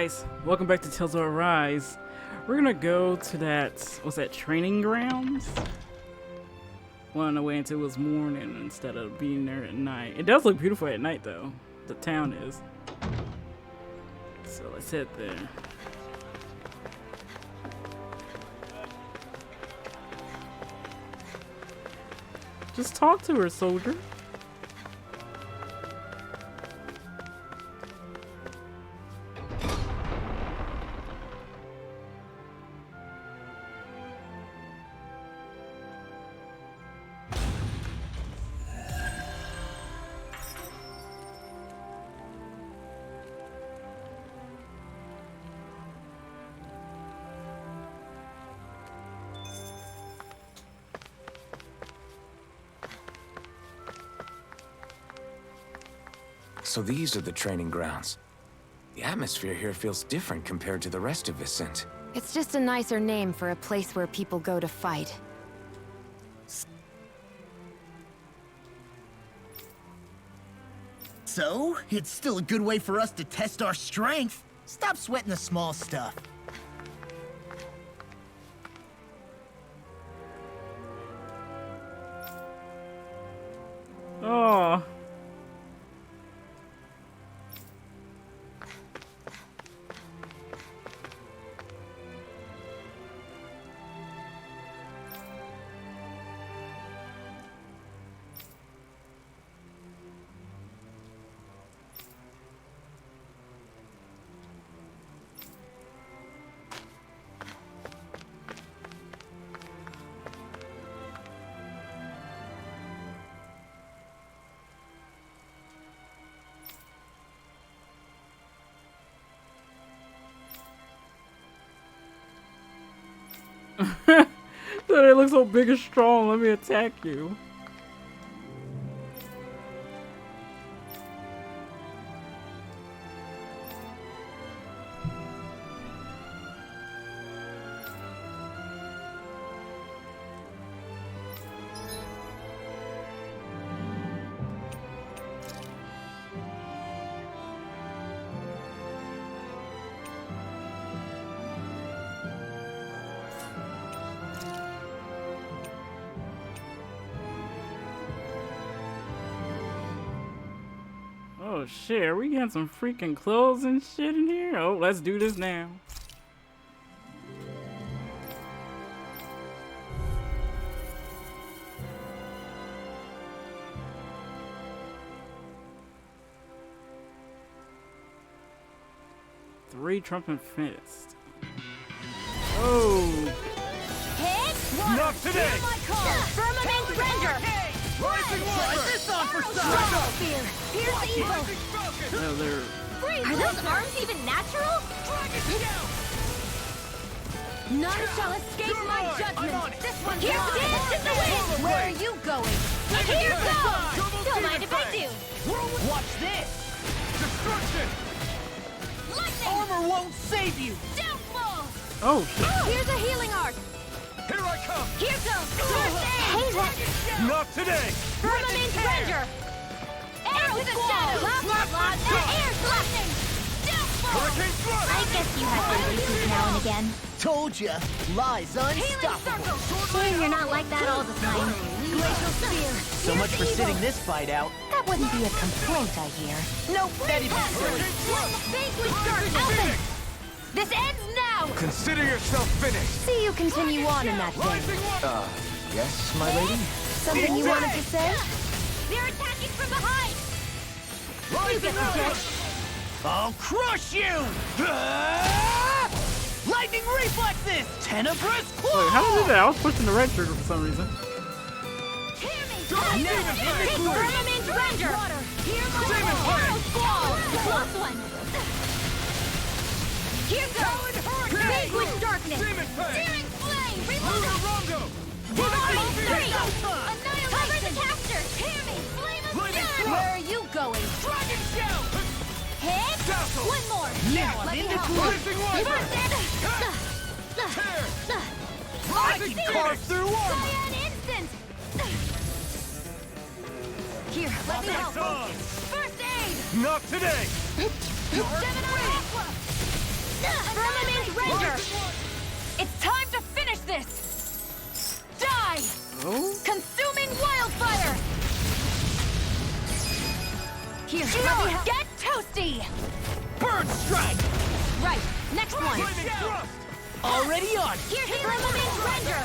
guys, welcome back to Tales of Arise. We're gonna go to that, what's that, training grounds? Well, on the way until it was morning instead of being there at night. It does look beautiful at night though, the town is. So let's head there. Just talk to her, soldier. So these are the training grounds. The atmosphere here feels different compared to the rest of Vicent. It's just a nicer name for a place where people go to fight. So, it's still a good way for us to test our strength. Stop sweating the small stuff. Oh. They look so big and strong. Let me attack you. Oh shit, are we getting some freaking clothes and shit in here? Oh, let's do this now. Three trumpet fists. Oh. Hit! Water! Not today! Hear my call! Firmament render! Try this on for Strong size! spear! Here's the evil! No, they're... Are those arms even natural? None shall escape my judgment! This one's Here mine! stands in the wind! Where are you going? Here goes! Don't mind if I do! Watch this! Destruction! Lightning! Armor won't save you! Downfall! Oh shit. Here's a healing art! Here I come! Here goes! First aid! Not today! Firmament render! Arrow to the shadows! Air blasting! Downfall! Hurricane thrust! I guess you have your uses now and again. Told ya, lies Healing unstoppable. circle! Shame you're not like that all the time. Glacial spear! So much for sitting this fight out. That wouldn't be a complaint, I hear. Nope, that'd be silly. Vanquish dark Alphen! This ends now! Consider yourself finished! See you continue on in that vein. Rising water! Yes, my lady? Something you wanted to say? They're attacking from behind! You get the gist. I'll crush you! Lightning reflexes! Tenebrous claw! Wait, how did I do that? I was pushing the red trigger for some reason. Hear me! Never in the Take glory! Firmament render! Hear my arrow fall! Close one! Here goes! Vanquish darkness! Searing flame! Reload! Rongo! Divine three! Annihilation! Cover the caster! Hear me! Flame of fury! Where are you going? Dragon shell! Hit! Dazzle! One more! Now I'm Let in me the help. glory! Rising wiper! First I can carve through armor! Cyan instant! Here, let me help. on. First aid! Not today! Gemini Aqua! Firmament Render! It's time to finish this! Die! Oh? Consuming Wildfire! Here, let me get toasty! Bird strike! Right, next one! Flaming thrust! Already on. Here's Firmament Render!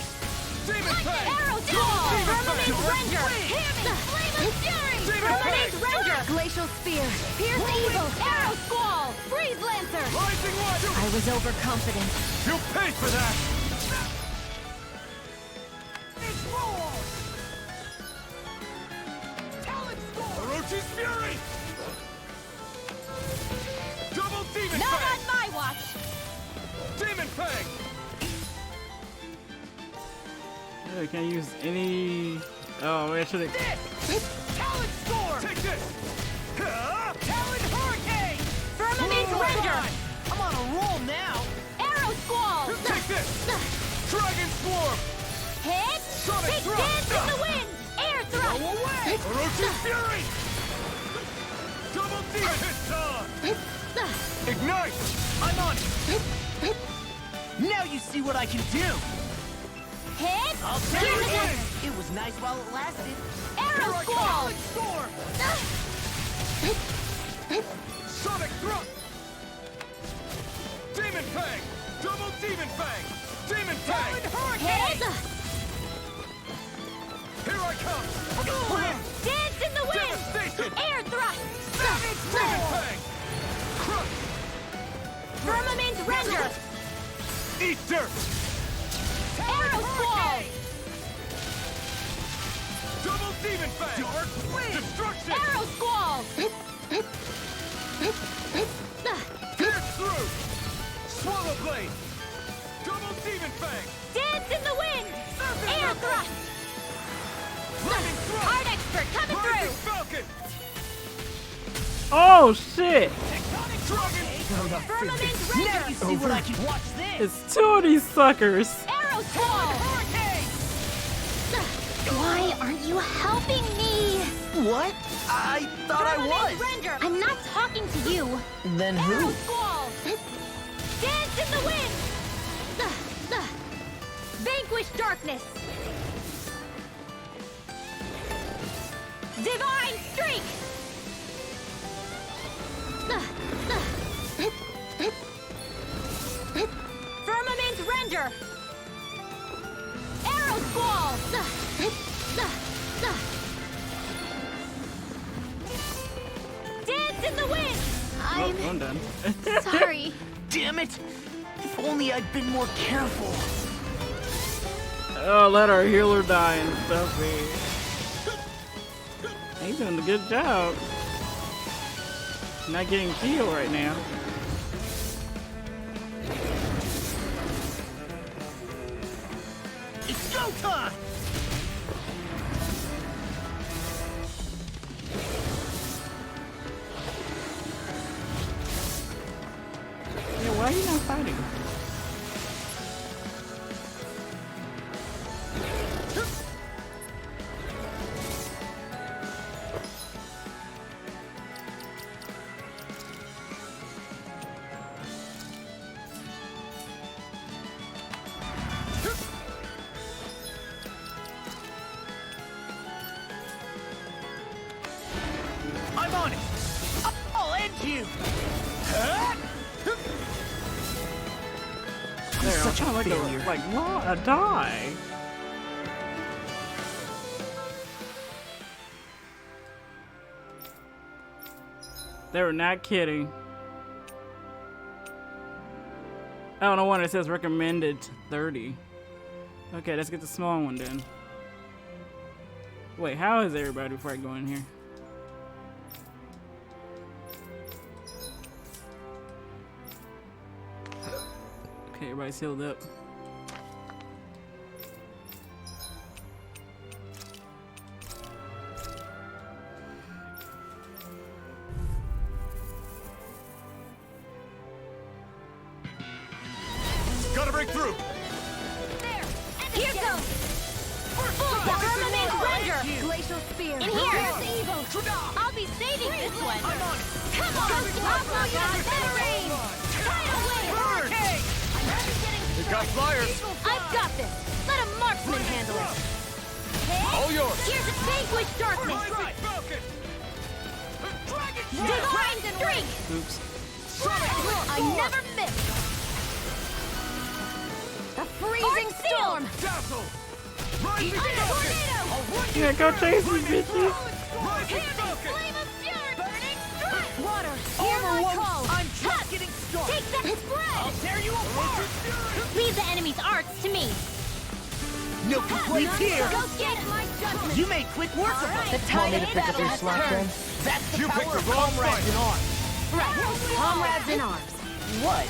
Demon Fang! Arrow Dawn! Firmament Render! Hammy! Flame of Fury! Firmament Render! Glacial Spear! Pierce Evil! Arrow Squall! Freeze Lancer! Rising Watch! I was overconfident. You'll pay for that! Orochi's Fury! Double Demon Not Fang! on my watch! Demon Fang! I can't use any. Oh, I should have. Talon Storm! Take this! Talon Hurricane! Firmament Render! I'm on a roll now. Arrow Squall! Take this! Dragon Swarm! Hit! Sonic Take Thrust! Dance in the Wind! Air Go Thrust! away! Orochi's Fury! Double Demon Piston! Ignite! I'm on it. Now you see what I can do. Hit! I'll Here's take the- it. It was nice while it lasted. Arrow Squall! Storm! Sonic Thrust! Demon Fang! Double Demon Fang! Demon Fang! Hit! Here I come! Dance in the Wind! Devastation! Air Thrust! Demon Fang! Crush! Firmament Render! Eat dirt! Arrow Squall! Double Demon Fang! Dark Wind. Destruction! Arrow Squall! Pierce through! Swallow Blade! Double Demon Fang! Dance in the Wind! Air Thrust! Lightning Thrust! Art Expert coming Rising through! Falcon! Oh shit! Dragon! Firmament Now Render! you see what I can watch this. It's two of these suckers. Arrow Squall! Why aren't you helping me? What? I thought I Firmament was. Render! I'm not talking to you! Then Arrow who? Squall! Dance in the Wind! Vanquish Darkness! Divine Streak! Firmament Render! Arrow Squall! Dance in the Wind! Oh, I'm done. Sorry. Damn it! If only I'd been more careful. Oh, let our healer die and stuff, man. He's doing a good job. Not getting killed right now. It's go time! Yeah, why are you not fighting? I'm on it! I'll end you! There, Such a I'm like failure. a die. They were not kidding. Oh, no wonder it says recommended 30. Okay, let's get the small one then. Wait, how is everybody before I go in here? Okay, everybody's healed up. Gotta break through! There! Here goes! Firmament Render! Glacial Spear! In here! Here's evil! I'll be saving this one! Come on! I'll blow you out of range! Tidal Wave! Got flyers. I've got this. Let a marksman handle it. All yours. Here's a vanquish darkness. Rising Falcon. Dragon Divine streak. Oops. I never miss. A freezing storm. Dazzle. Rising I'm a Falcon. tornado. Yeah, go chase these bitches. Rising Falcon. Flame of fury. Burning strike. Water. Hear my call. I'm just getting started. Take that spread. I'll tear you apart. Leave the enemy's arts to me. No complaints here. Go get my judgment. You made quick work of us. The tide of battle has turned. That's the You picked power the of wrong comrades fight. in arms. Right. Comrades in arms. What?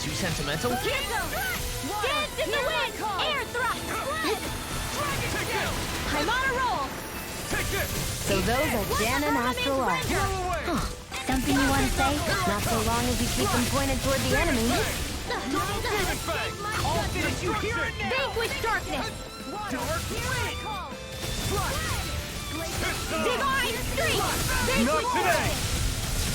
Too sentimental? Dance in the wind. Air thrust. Take this. I'm on a roll. Take this. So those are Dan and Astral Art. Blow away. Something you want to say? Not so long as you keep them pointed toward the enemy. Double demon fang. I'll finish you here and now. Vanquish darkness. Dark wind. Divine streak. Not today.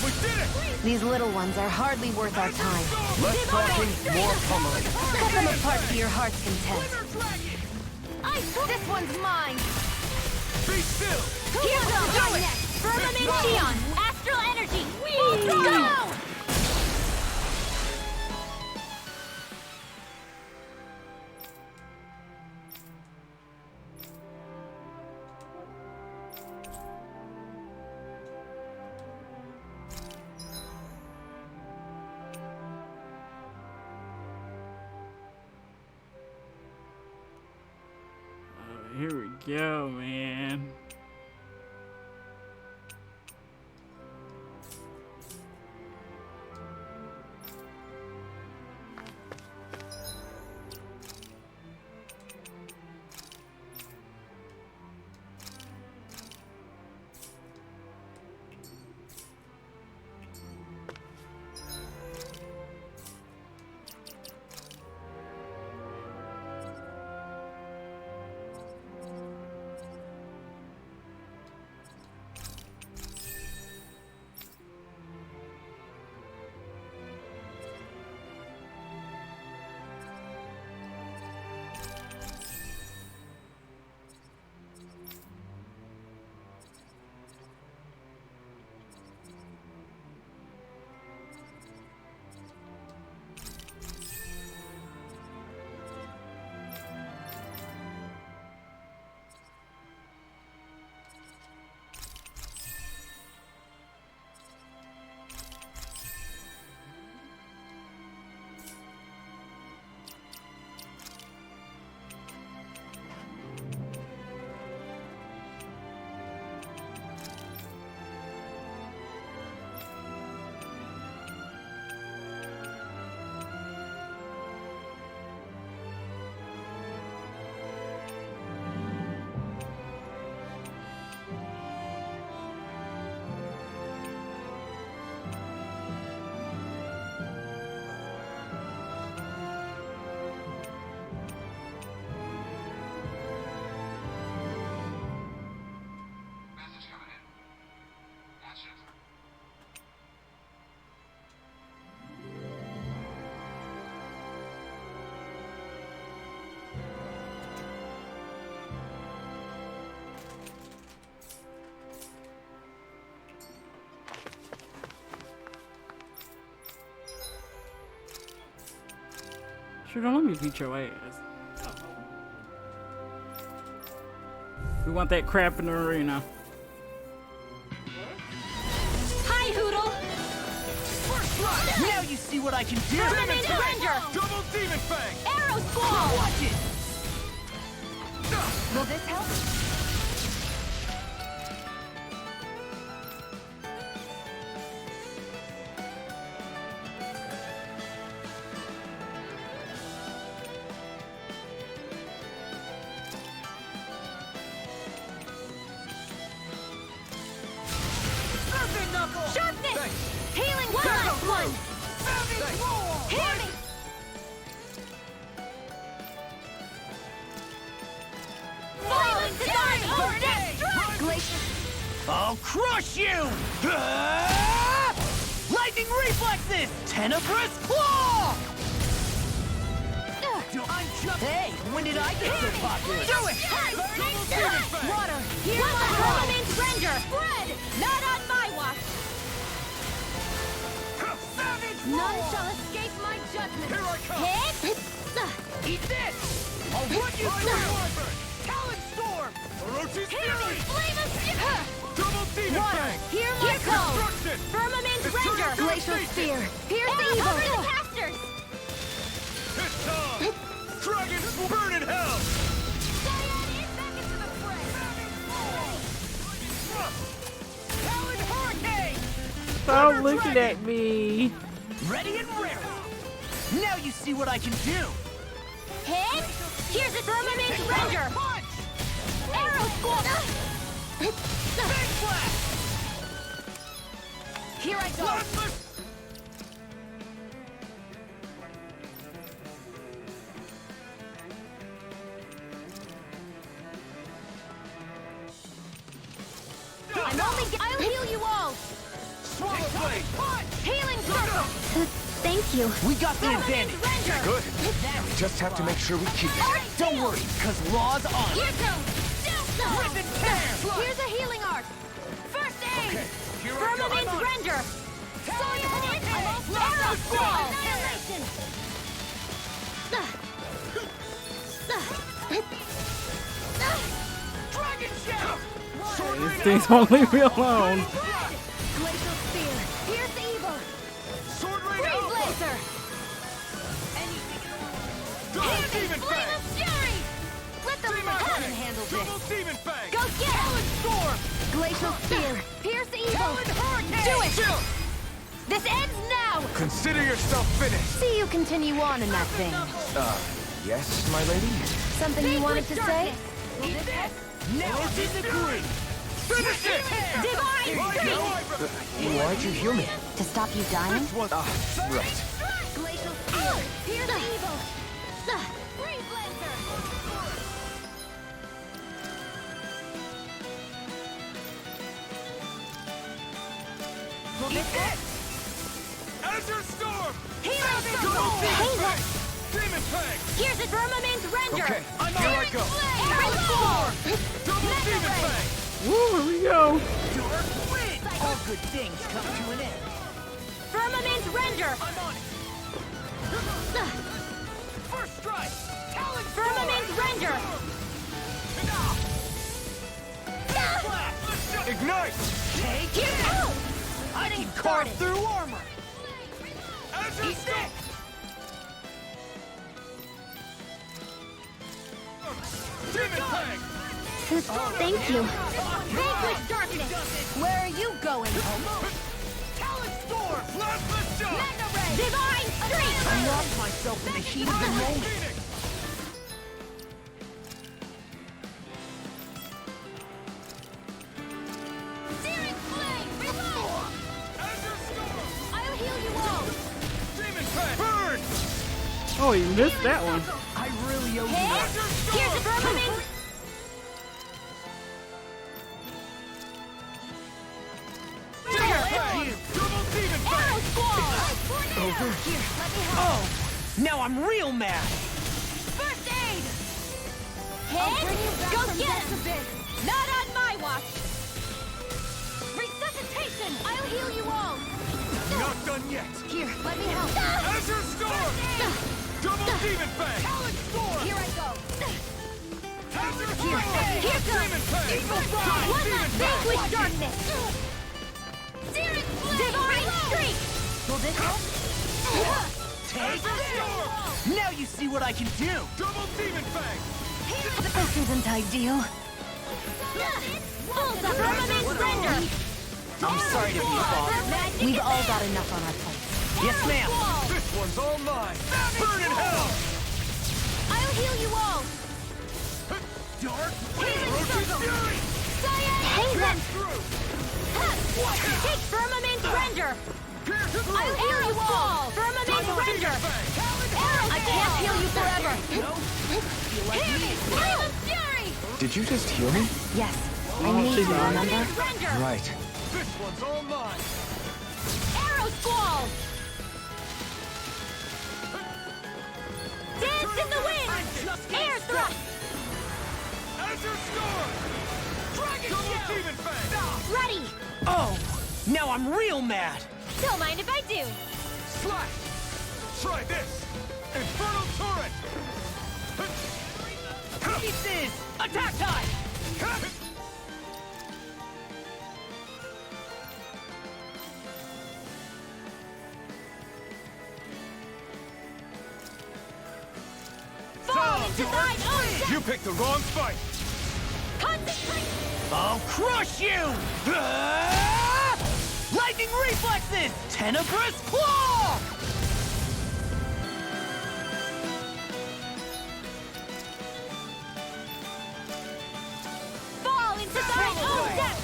We did it. These little ones are hardly worth our time. Less talking, more pummeling. Cut them apart to your heart's content. This one's mine. Be still. Here's the next. Firmament Shionne. Astral energy. Go! Here we go, man. Sure, don't let me beat your ass. We want that crap in the arena. Hi, Hoodle. Now you see what I can do. Firmament Ranger. Double demon fang. Arrow Squall. Watch it. Will this help? Sharpness. Healing Wild One. Hear me. Violent Design or Death Strike. Glacier. I'll crush you! Ah! Lightning reflexes! Tenebrous claw! Hey, when did I get so popular? Do it! Water! Here's my Firmament Render! Spread! Not on my watch! None shall escape my judgment! Here I come! Hit! Eat this! I'll run you through! Talon Storm! Orochi's Hear me! Fury! Flame of Fury! Double demon Water! fang! Hear my call! Destruction! Firmament It's Render! turning Glacial devastation! Spear! Pierce the evil! Cover the casters! It's time! Dragons burn in hell! Cyan is back into the fray! Talon Hurricane! Stop looking at me. Ready and ready! Now you see what I can do! Hit! Here's a Firmament Render! Punch! Arrow Squall! Big Blast! Here I go! Blasphemous! I'll heal you all! Swallow blade! Healing circle! Thank you. We got the advantage! Render! Good. We just have to make sure we keep it. Don't worry, cause Law's on! Here goes! Rip and tear! Here's a healing art! First aid! Here I go! Firmament Render! Cyan Arrow Squall! Annihilation! Dragon Shadow! These things won't leave me alone. Glacial Spear! Pierce evil! Sword rain Freeze alpha! laser! Double demon Flame fang! of Fury! Let them Demon let fang! him handle Double this! demon fang! Go get it! Storm! Glacial Spear! Pierce evil! Talon Hurricane! Do it! This ends now! Consider yourself finished. See you continue on in that thing. Yes, my lady? Something you wanted to say? Eat this! Now it's in the green! Finish it! Divine Strength! Why'd you heal me? To stop you dying? Right. Glacial Spear! Pierce evil! Freeze laser! Eat this! Azure Storm! Healing Double circle! demon fang! Demon fang! Here's a Firmament Render! Okay, I'm here I out. go. Arrow Squall! Double demon Ray. fang! Woo, here we go. Dark Wind! All good things come to an end. Firmament Render! I'm on it! First strike! Talon Firmament Render! Blast! Ignite! Take Here it! goes! I Getting can carve started. through armor! Azure Eat Storm! this! Demon fang! Thank you. Vanquish darkness! Where are you going? Talon Storm! Plasma shot! Mega Ray! Divine I Strength! lost myself in the heat of the moment. Phoenix! Searing Flame! Reload! Azure Storm! I'll heal you all! Demon fang! Burn! Oh, you missed that one. I really owe you Hit! one. Here's a Firmament! Demon fang! Double demon fang! Arrow Squall! Over. Here, let me help. Oh! Now I'm real mad! First aid! Hit! Go get him! Not on my watch! Resuscitation! I'll heal you all! Not done yet! Here, let me help! Azure Storm! Double demon fang! Talon Storm! Here I go! Azure Here, Storm! here goes! Demon fang! Evil Double One demon last fang! vanquish darkness! Searing Flame! Divine Streak! Will this help? Take Azure Storm! this! Now you see what I can do! Double demon fang! This isn't ideal. Bullseye! Firmament Render! I'm sorry to be bothered. We've all got enough on our plates. Yes, ma'am. This one's all mine! Burn in hell! I'll heal you all! Dark Healing circle! Fury! Hey then! Through! Take Firmament Render! Pierce through! I'll heal you all! Firmament Double Render! demon fang! I can't heal you forever! Hear me! Flame of Fury! Did you just heal me? Yes, I need you, remember? Firmament Render! Right. This one's all mine! Arrow Squall! Dance in the wind! Demon Fang! Ready! Oh, now I'm real mad. Don't mind if I do. Slash! Try this! Infernal Torrent! Pieces! Attack time! Fall into thine own death! You picked the wrong fight! Concentrate! I'll crush you! Ah! Lightning reflexes! Tenebrous claw! Fall into thine own depth!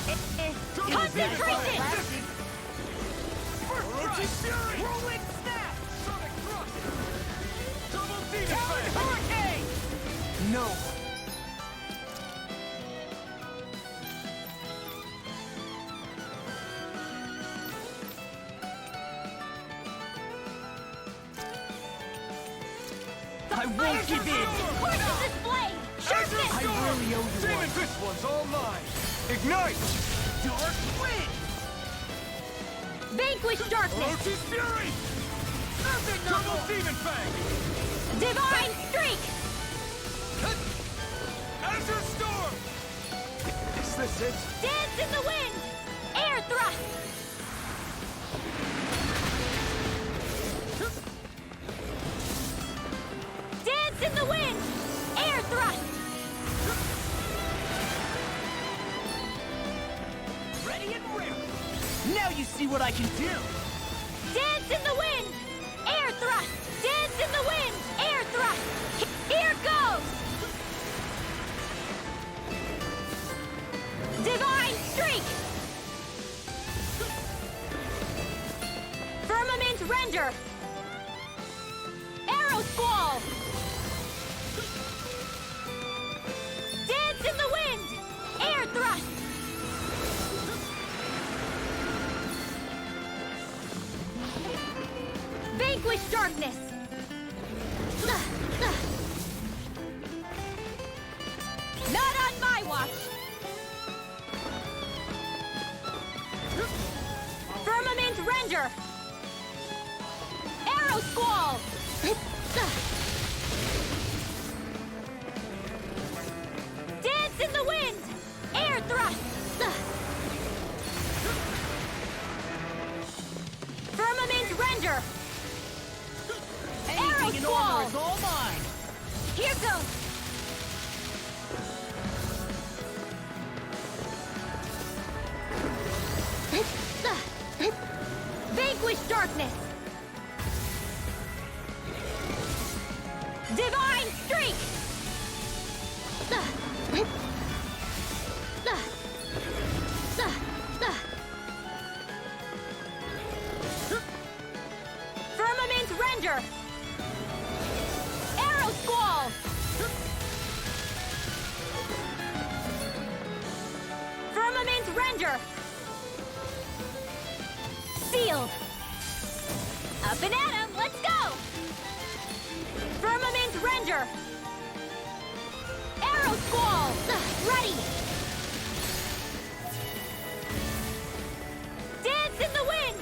Concentration! Orochi Fury! Whirlwind snap! Sonic Thrust! Double Demon Talon Fang! hurricane! No. I won't give in! Horses display! Sharpness! I really owe you Demon, one. this one's all mine! Ignite! Dark wind! Vanquish darkness! Orochi's Fury! Serpent Double knuckle! Demon Fang! Divine streak! Azure Storm! Is this it? Dance in the wind! Air thrust! Dance in the wind! Air thrust! Ready and ready! Now you see what I can do! Dance in the wind! Air thrust! Dance in the wind! Air thrust! Here goes! Divine streak! Firmament render! Arrow squall! Dance in the wind! Air thrust! Vanquish darkness! Not on my watch! Firmament render! Arrow squall! Dance in the wind! Air thrust! Firmament render! Arrow Anything in squall! order is all mine! Here goes! Vanquish darkness! Divine streak! Firmament render! Arrow squall! Firmament render! Sealed! Up and at 'em, let's go! Firmament render! Arrow squall! Ready! Dance in the wind!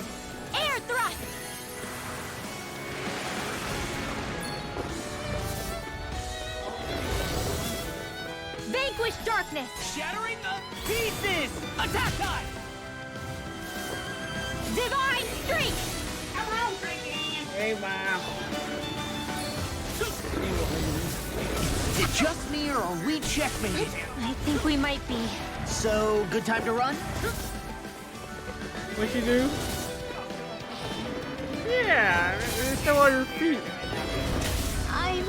Air thrust! Vanquish darkness! Shattering the pieces! Attack time! Divine streak! Hey, wow. Is it just me or are we checkmated? I think we might be. So, good time to run? What you do? Yeah, show all your feet. I'm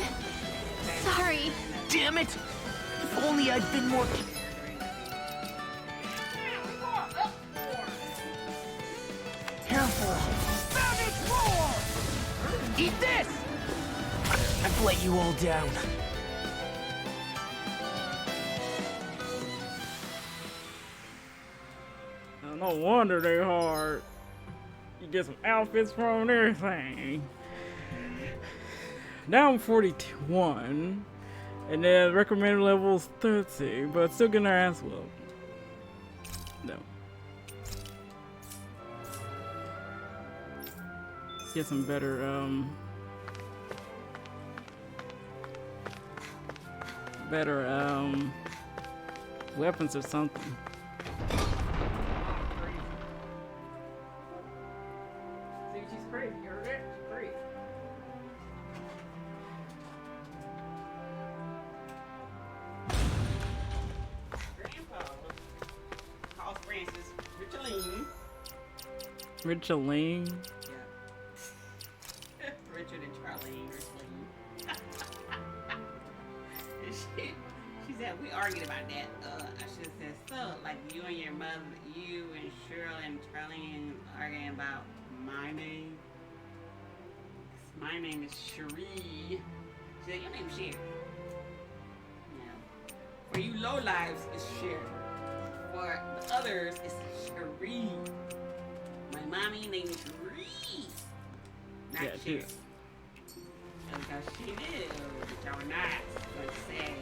sorry. Damn it! If only I'd been more... Careful! Savage roar! Eat this! I've let you all down. No wonder they're hard. You get some outfits from and everything. Now I'm 41, and then recommended level is 30, but still getting our ass whooped. No. Let's get some better, weapons or something. See, she's crazy. You heard it? She's crazy. Grandpa calls Francis Richaline. Richaline. Yeah. Richard and Charlene Richaline. And she said, we argued about that. I should have said, so, like you and your mother, you and Cheryl and Charlene arguing about my name. My name is Cherie. She said, your name's Sherry. Yeah. For you low lives, it's Sherry. For the others, it's Cherie. My mommy named Cherie. Not Yeah, Sherry. just- And because she knew that y'all were not going to say.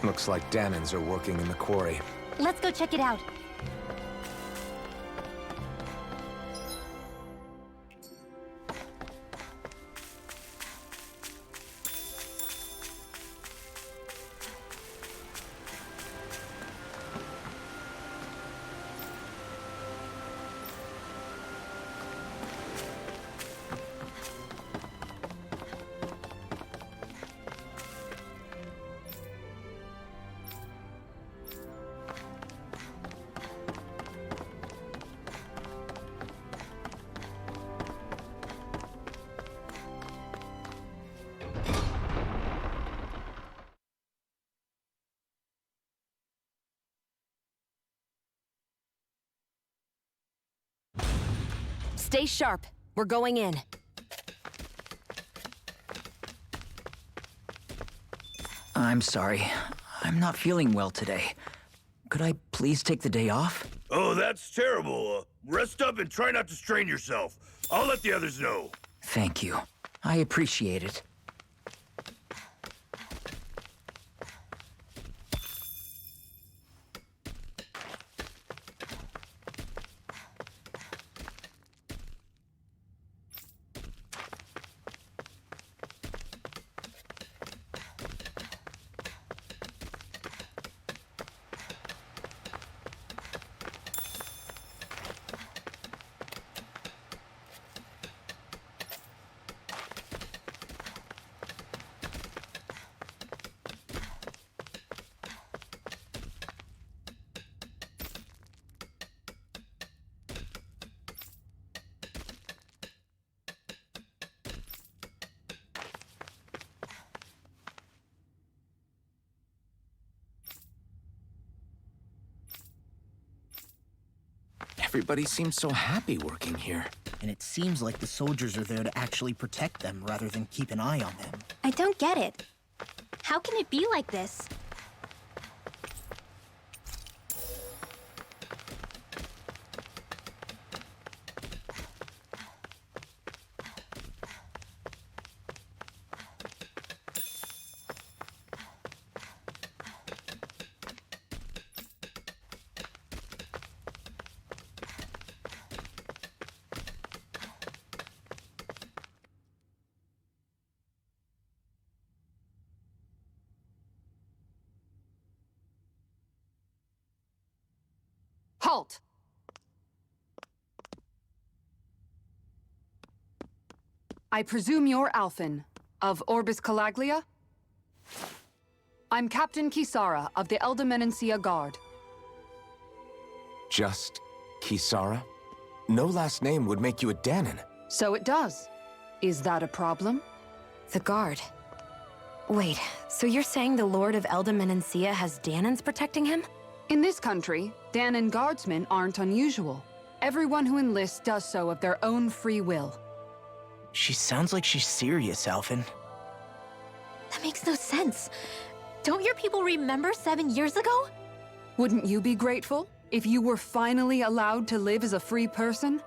Looks like Dahnans are working in the quarry. Let's go check it out. Stay sharp. We're going in. I'm sorry. I'm not feeling well today. Could I please take the day off? Oh, that's terrible. Rest up and try not to strain yourself. I'll let the others know. Thank you. I appreciate it. Everybody seems so happy working here. And it seems like the soldiers are there to actually protect them rather than keep an eye on them. I don't get it. How can it be like this? halt! I presume you're Alphen, of Orbis Calaglia? I'm Captain Kisara of the Eldemenencia Guard. Just Kisara? No last name would make you a Dahnan. So it does. Is that a problem? The guard. Wait, so you're saying the Lord of Eldemenencia has Dahnans protecting him? In this country, Dahnan guardsmen aren't unusual. Everyone who enlists does so of their own free will. She sounds like she's serious, Alphen. That makes no sense. Don't your people remember 7 years ago? Wouldn't you be grateful if you were finally allowed to live as a free person?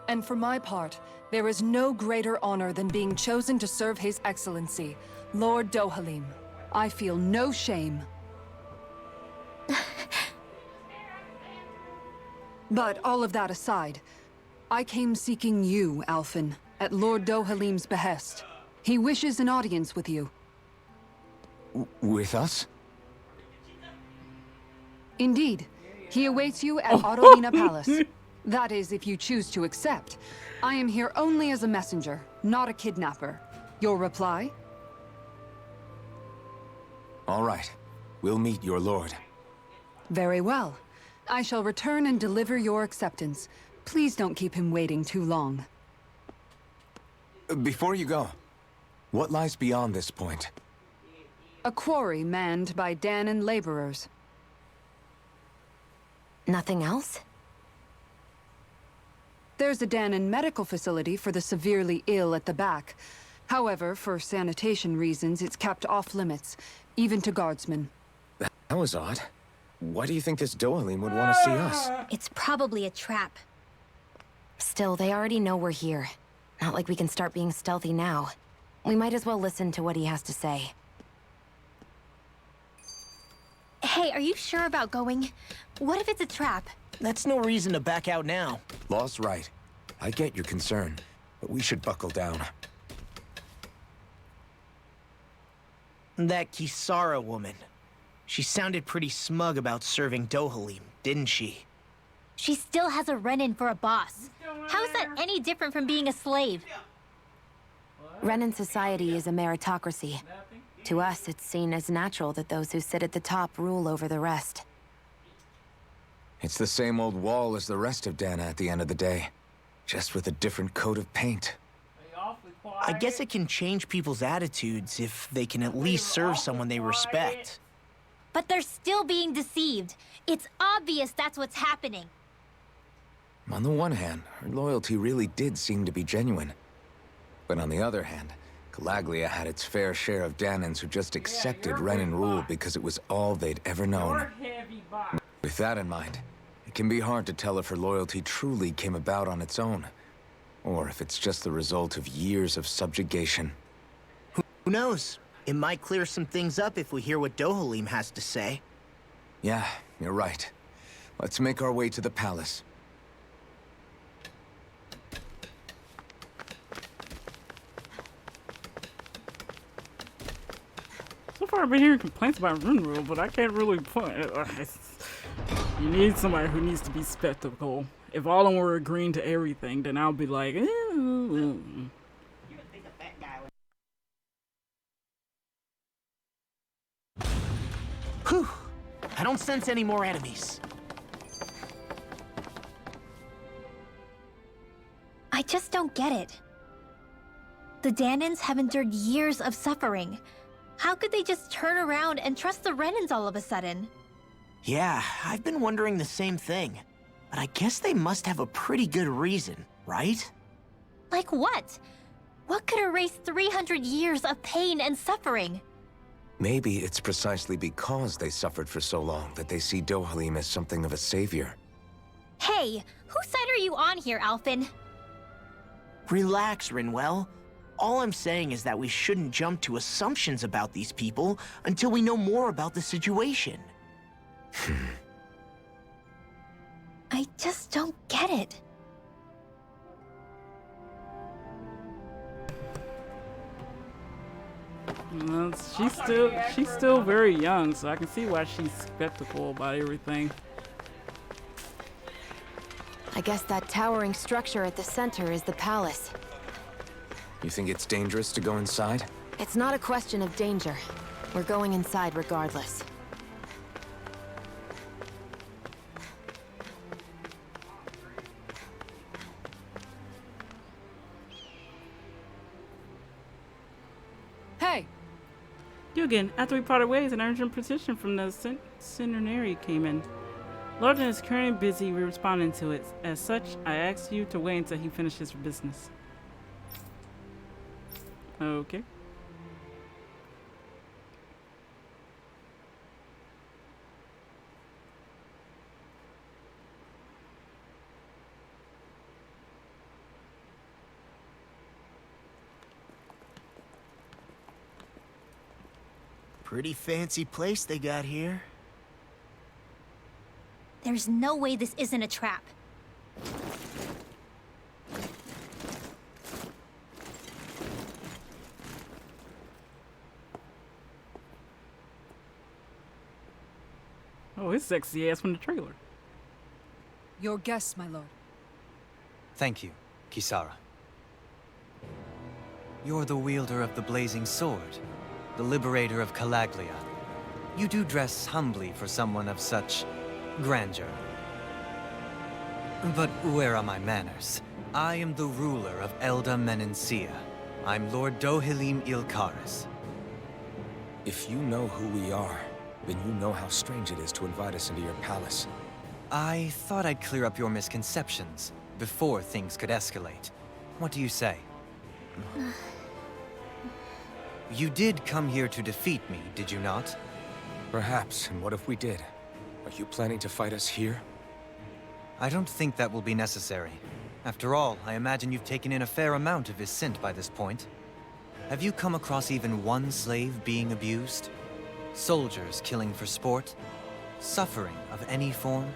And for my part, there is no greater honor than being chosen to serve His Excellency, Lord Dohalim. I feel no shame. But all of that aside, I came seeking you, Alphen, at Lord Dohalim's behest. He wishes an audience with you. With us? Indeed. He awaits you at Autolina Palace. That is, if you choose to accept. I am here only as a messenger, not a kidnapper. Your reply? All right. We'll meet your lord. Very well. I shall return and deliver your acceptance. Please don't keep him waiting too long. Before you go, what lies beyond this point? A quarry manned by Dahnan laborers. Nothing else? There's a Dahnan medical facility for the severely ill at the back. However, for sanitation reasons, it's kept off limits, even to guardsmen. That was odd. Why do you think this Dohalim would want to see us? It's probably a trap. Still, they already know we're here. Not like we can start being stealthy now. We might as well listen to what he has to say. Hey, are you sure about going? What if it's a trap? That's no reason to back out now. Law's right. I get your concern, but we should buckle down. That Kisara woman. She sounded pretty smug about serving Dohalim, didn't she? She still has a run-in for a boss. How is that any different from being a slave? Renan society is a meritocracy. To us, it's seen as natural that those who sit at the top rule over the rest. It's the same old wall as the rest of Dahna at the end of the day, just with a different coat of paint. I guess it can change people's attitudes if they can at least serve someone they respect. But they're still being deceived. It's obvious that's what's happening. On the one hand, her loyalty really did seem to be genuine. But on the other hand, Calaglia had its fair share of Dahnans who just accepted Renan rule because it was all they'd ever known. With that in mind, it can be hard to tell if her loyalty truly came about on its own, or if it's just the result of years of subjugation. Who knows? It might clear some things up if we hear what Dohalim has to say. Yeah, you're right. Let's make our way to the palace. So far, I've been hearing complaints about Rune Rule, but I can't really point. You need somebody who needs to be spectacle. If all of them were agreeing to everything, then I'll be like, ew. Whew! I don't sense any more enemies. I just don't get it. The Dahnans have endured years of suffering. How could they just turn around and trust the Renans all of a sudden? Yeah, I've been wondering the same thing. But I guess they must have a pretty good reason, right? Like what? What could erase 300 years of pain and suffering? Maybe it's precisely because they suffered for so long that they see Dohalim as something of a savior. Hey, whose side are you on here, Alphen? Relax, Rinwell. All I'm saying is that we shouldn't jump to assumptions about these people until we know more about the situation. I just don't get it. Well, she's still very young, so I can see why she's skeptical about everything. I guess that towering structure at the center is the palace. You think it's dangerous to go inside? It's not a question of danger. We're going inside regardless. Hey! You again. After we parted ways, an urgent petition from the centenary came in. Lorden is currently busy responding to it. As such, I asked you to wait until he finishes business. Okay. Pretty fancy place they got here. There's no way this isn't a trap. Oh, his sexy ass from the trailer. Your guests, my lord. Thank you, Kisara. You're the wielder of the blazing sword, the liberator of Calaglia. You do dress humbly for someone of such grandeur. But where are my manners? I am the ruler of Elda Menencia. I'm Lord Dohalim Ilkaris. If you know who we are, then you know how strange it is to invite us into your palace. I thought I'd clear up your misconceptions before things could escalate. What do you say? You did come here to defeat me, did you not? Perhaps, and what if we did? Are you planning to fight us here? I don't think that will be necessary. After all, I imagine you've taken in a fair amount of his scent by this point. Have you come across even one slave being abused? Soldiers killing for sport? Suffering of any form?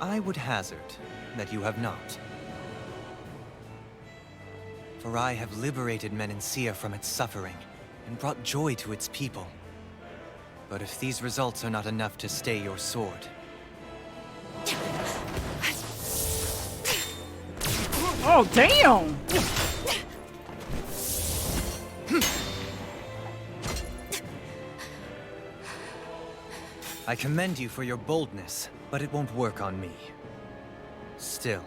I would hazard that you have not. For I have liberated Menencia from its suffering and brought joy to its people. But if these results are not enough to stay your sword... Oh, damn! I commend you for your boldness, but it won't work on me. Still,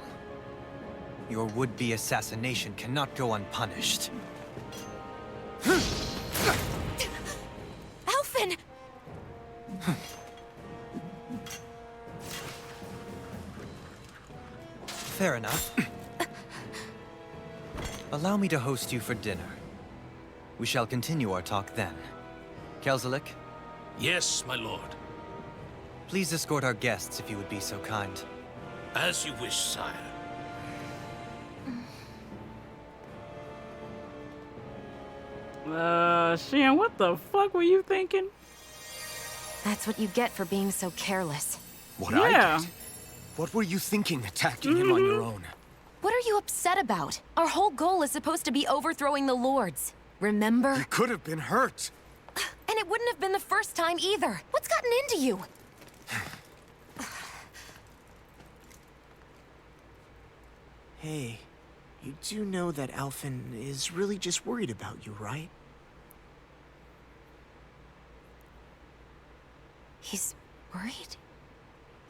your would-be assassination cannot go unpunished. Alphen! Fair enough. Allow me to host you for dinner. We shall continue our talk then. Kelzelik? Yes, my lord. Please escort our guests if you would be so kind. As you wish, sire. Shionne, what the fuck were you thinking? That's what you get for being so careless. What Yeah. I did? What were you thinking, attacking him on your own? What are you upset about? Our whole goal is supposed to be overthrowing the lords. Remember? He could have been hurt. And it wouldn't have been the first time either. What's gotten into you? Hey, you do know that Alphen is really just worried about you, right? He's worried?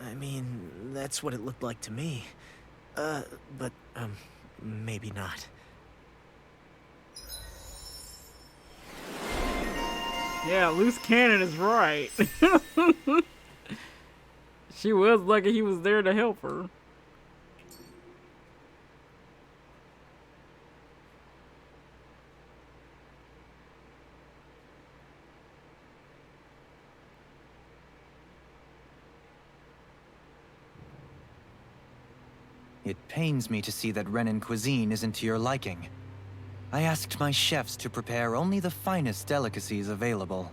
I mean, that's what it looked like to me. But maybe not. Yeah, loose cannon is right. She was lucky he was there to help her. It pains me to see that Renan cuisine isn't to your liking. I asked my chefs to prepare only the finest delicacies available.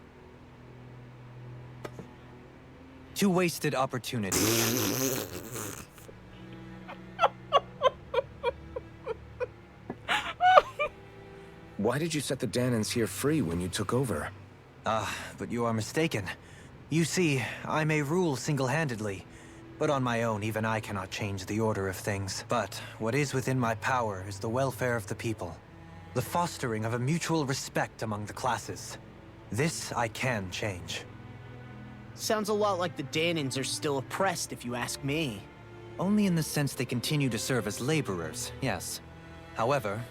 Two wasted opportunities. Why did you set the Dahnans here free when you took over? But you are mistaken. You see, I may rule single-handedly, But on my own, even I cannot change the order of things. But what is within my power is the welfare of the people. The fostering of a mutual respect among the classes. This I can change. Sounds a lot like the Dahnans are still oppressed, if you ask me. Only in the sense they continue to serve as laborers, yes. However,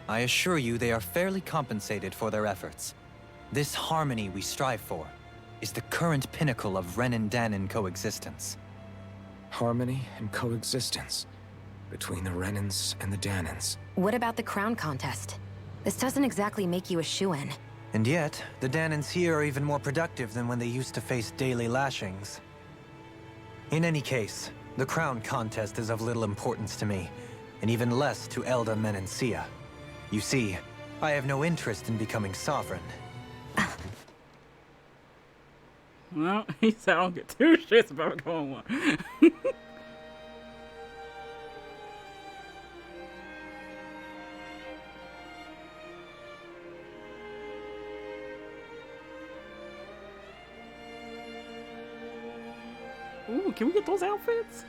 I assure you they are fairly compensated for their efforts. This harmony we strive for is the current pinnacle of Renan-Dahnan coexistence. Harmony and coexistence between the Renans and the Dahnans. What about the crown contest? This doesn't exactly make you a shoo-in. And yet, the Dahnans here are even more productive than when they used to face daily lashings. In any case, the crown contest is of little importance to me, and even less to Elda Menencia. You see, I have no interest in becoming sovereign. Well, he said I don't get two shits about becoming one. Ooh, can we get those outfits?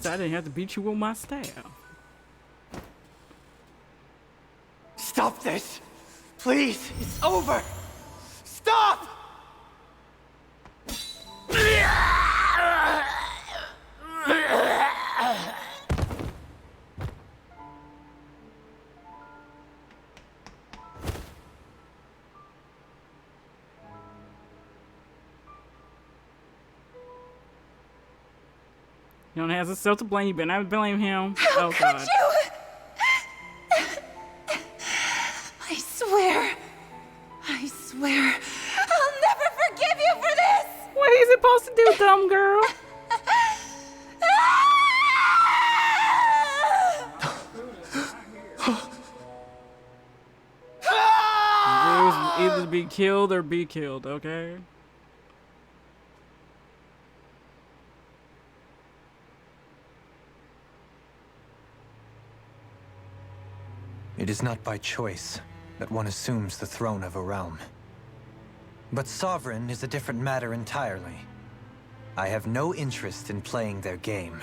I didn't have to beat you with my staff. Stop this! Please! It's over! Stop! He only has himself to blame. You better not blame him. How oh, could God. you? I swear, I'll never forgive you for this! What is it supposed to do, dumb girl? It was either be killed or be killed, okay? It is not by choice that one assumes the throne of a realm. But sovereign is a different matter entirely. I have no interest in playing their game.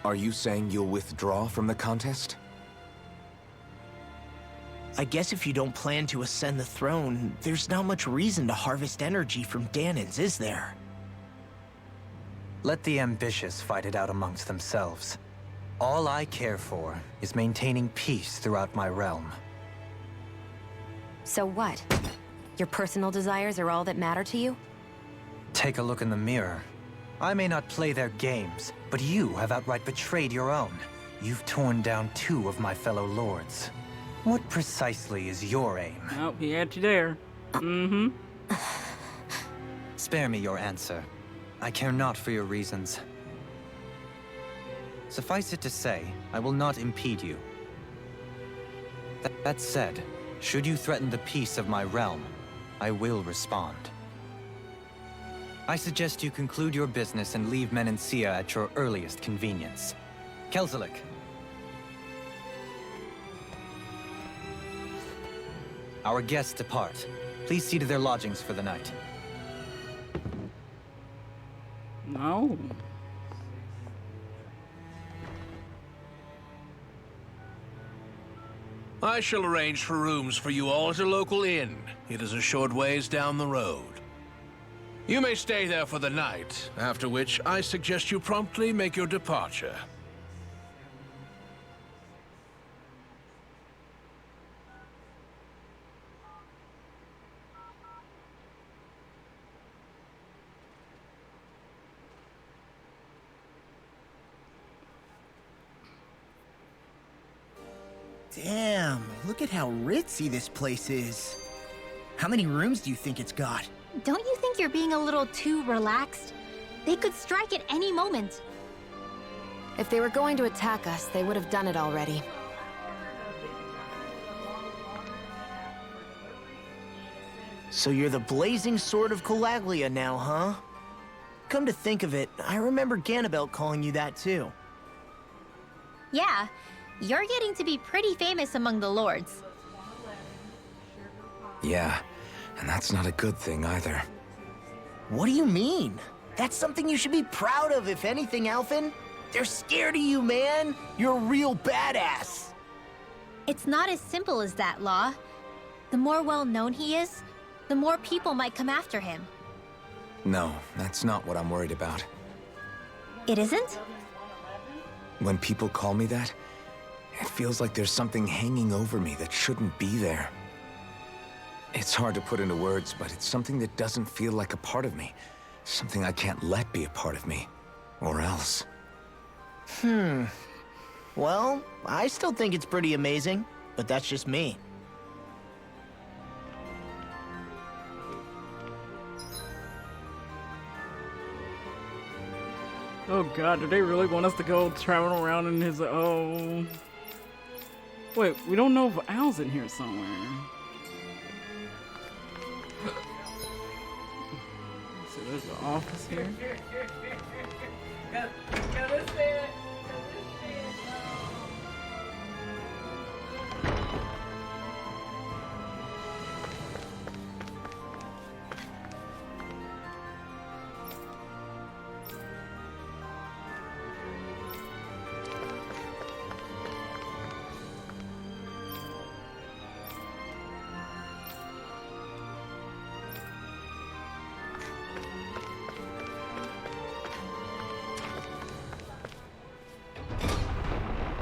Are you saying you'll withdraw from the contest? I guess if you don't plan to ascend the throne, there's not much reason to harvest energy from Dahnans, is there? Let the ambitious fight it out amongst themselves. All I care for is maintaining peace throughout my realm. So what? Your personal desires are all that matter to you? Take a look in the mirror. I may not play their games, but you have outright betrayed your own. You've torn down 2 of my fellow lords. What precisely is your aim? Oh, he had you there. Mm-hmm. Spare me your answer. I care not for your reasons. Suffice it to say, I will not impede you. That said, should you threaten the peace of my realm, I will respond. I suggest you conclude your business and leave Menencia at your earliest convenience. Kelzelik. Our guests depart. Please see to their lodgings for the night. No. I shall arrange for rooms for you all at a local inn. It is a short ways down the road. You may stay there for the night, after which I suggest you promptly make your departure. Damn, look at how ritzy this place is. How many rooms do you think it's got? Don't you think you're being a little too relaxed? They could strike at any moment. If they were going to attack us, they would have done it already. So you're the blazing sword of Calaglia now, huh? Come to think of it, I remember Ganabelt calling you that too. Yeah, you're getting to be pretty famous among the lords. Yeah, and that's not a good thing either. What do you mean? That's something you should be proud of, if anything, Alphen. They're scared of you, man. You're a real badass. It's not as simple as that, Law. The more well-known he is, the more people might come after him. No, that's not what I'm worried about. It isn't? When people call me that, it feels like there's something hanging over me that shouldn't be there. It's hard to put into words, but it's something that doesn't feel like a part of me. Something I can't let be a part of me. Or else. Well, I still think it's pretty amazing, but that's just me. Oh god, do they really want us to go traveling around in his Wait, we don't know if Al's in here somewhere. So there's the office here.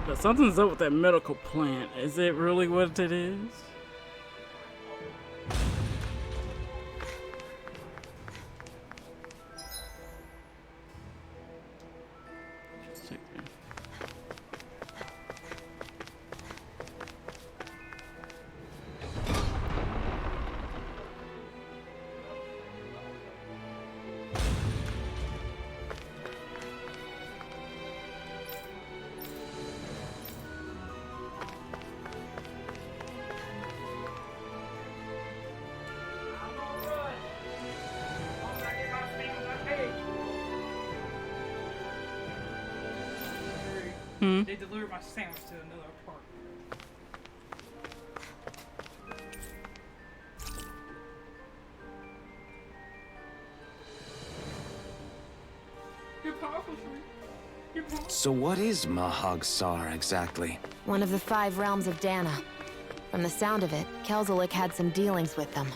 But something's up with that medical plant. Is it really what it is? Just check there. They delivered my sandwich to another apartment. You're powerful, Shree. You're powerful. So what is Mahag-Sar exactly? One of the 5 realms of Dahna. From the sound of it, Kelzelik had some dealings with them.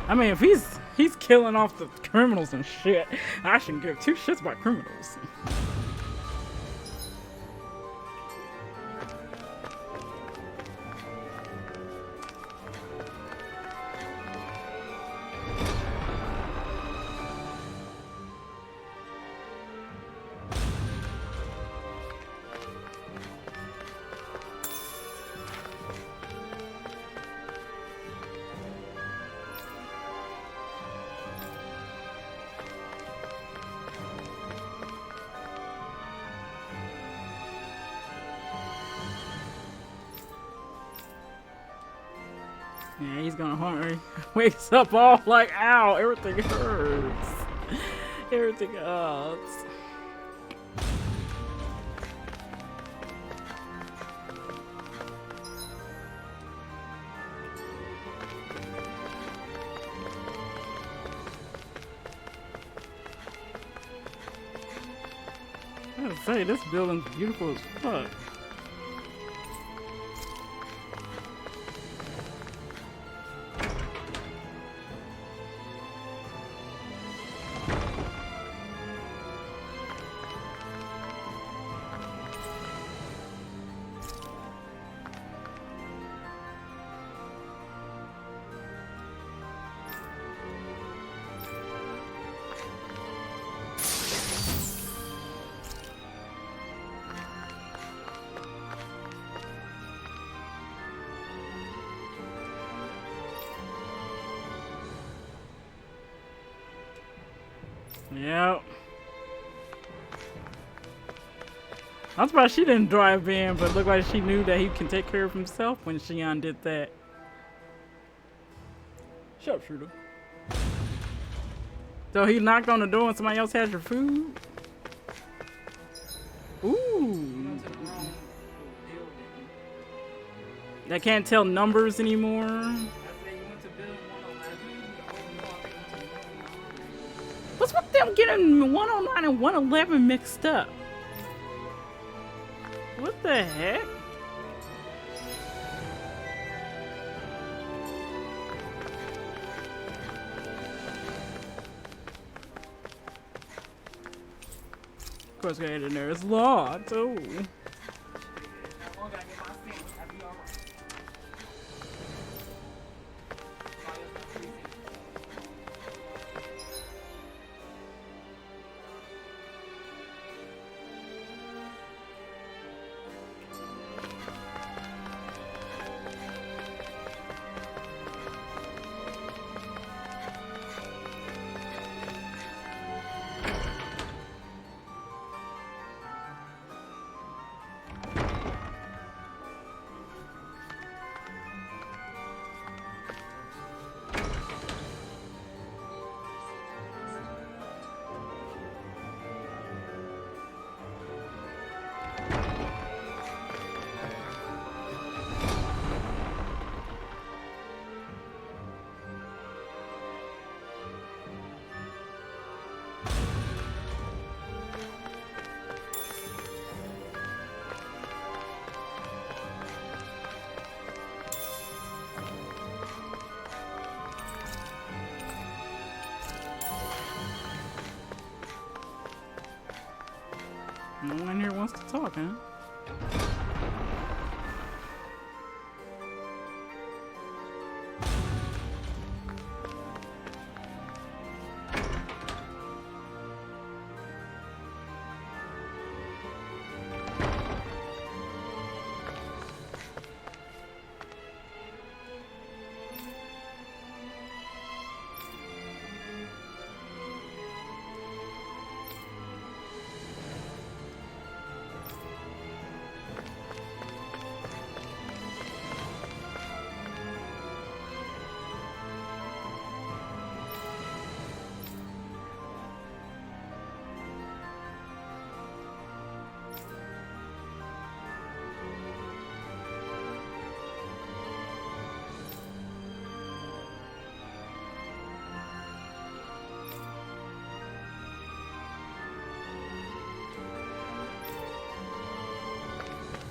I mean, if he's killing off the criminals and shit, I shouldn't give 2 shits about criminals. Yeah, he's gonna hungry. Wakes up all like, ow, everything hurts. Everything hurts. I gotta say, this building's beautiful as fuck. Yep. I'm surprised she didn't drive in, but it looked like she knew that he can take care of himself when Shionne did that. Sharpshooter. So he knocked on the door and somebody else had your food? Ooh. I can't tell numbers anymore. What's with them getting 109 and 111 mixed up? What the heck? Of course, gotta get in there. It's locked. Oh. No one here wants to talk, huh?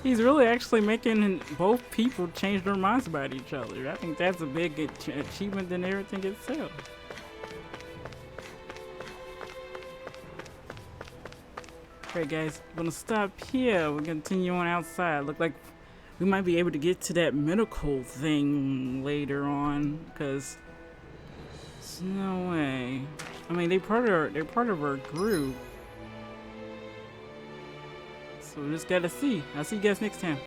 He's really actually making both people change their minds about each other. I think that's a big achievement than everything itself. Alright guys, I'm gonna stop here. We'll continue on outside. Look like we might be able to get to that medical thing later on, because there's no way. I mean, they're part of our group. So we just gotta see. I'll see you guys next time.